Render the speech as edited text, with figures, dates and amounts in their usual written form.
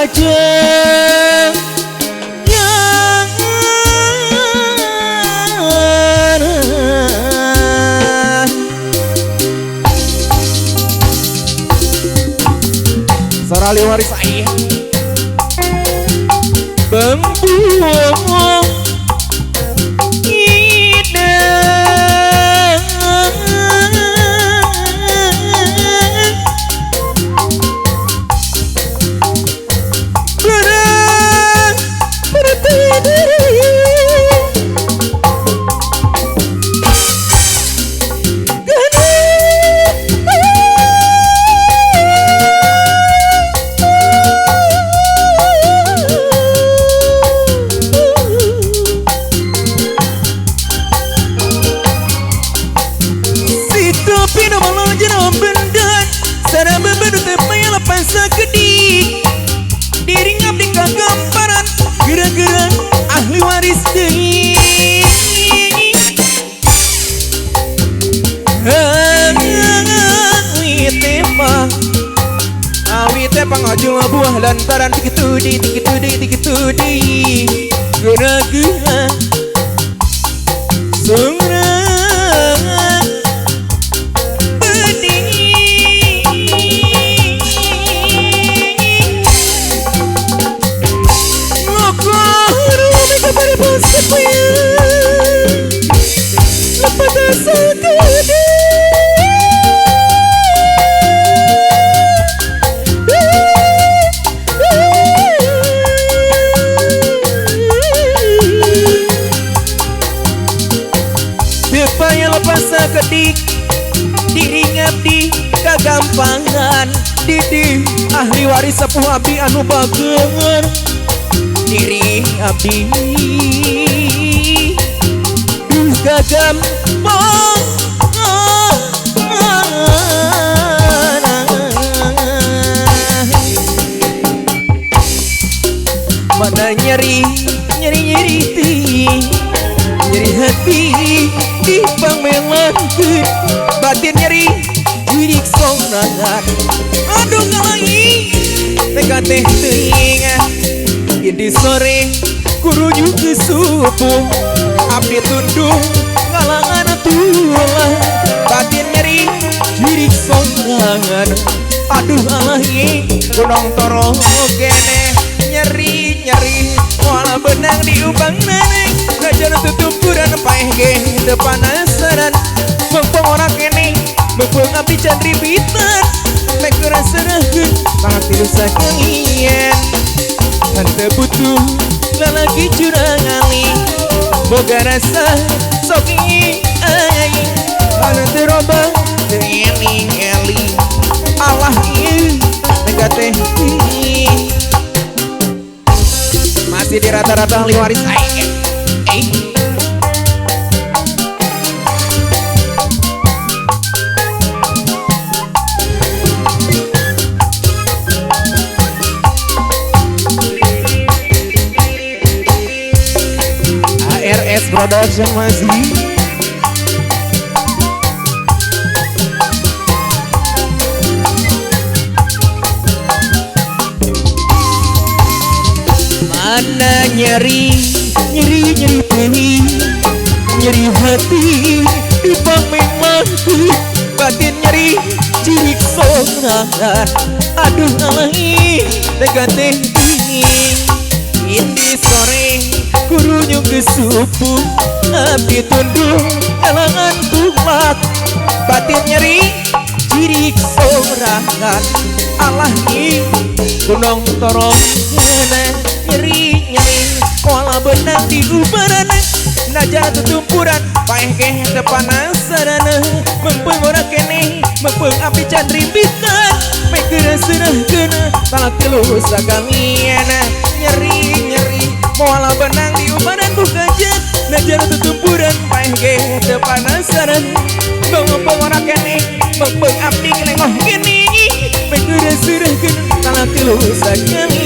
saja yang Sarali waris ayah membuang diri ngabdi kagamparan gara-gara ahli waris deui awit teh pangajul buah lantaran tikitu di gara-gara kedik diri ngabdi kagampangan didi ahli waris sepuh abdi anu bageungeun diri abdi kagampang mana nyeri hati di pangmelankeun batin nyeri jirik songangan aduh ngalangi teka teh teuing di sore kuruju ke subuh abdi tunduk ngalangan tulang batin nyeri jirik songangan aduh ngalangi gunung toro kene nyeri wala benang diubang neneng ngajar tutumpuran paeh ge depan asaran mengpong orang kene mengpong abdi can ribitan mekeureun sereuheun sangat tilu sakalian henteu butuh lalaki curang ali boga rasa sok aing anu teu robah teu eling-eling Allah ieu tega teh masih di rata-rata ahli waris aing ARS Production masih mana nyeri hati di pangmelankeun batin nyeri jirik songangan aduh ngalangi tega teh dingin di sore kurunya ke subuh abdi tunduk ngalangan tulak batin nyeri jirik songangan Allah ing gunung torong nyeri wala benang di ubaran najar tutumpuran paeh ge depan asarana mengpeung ora kene mengpeung abdi can rimbitan mekeureun sereuhkeun talak tilu sakaliana nyeri wala benang di ubaran buka jet najar tutumpuran paeh ge depan asaran mengpeung ora kene mengpeung abdi ngelenggoh kene mekeureun sereuhkeun talak tilu sakaliana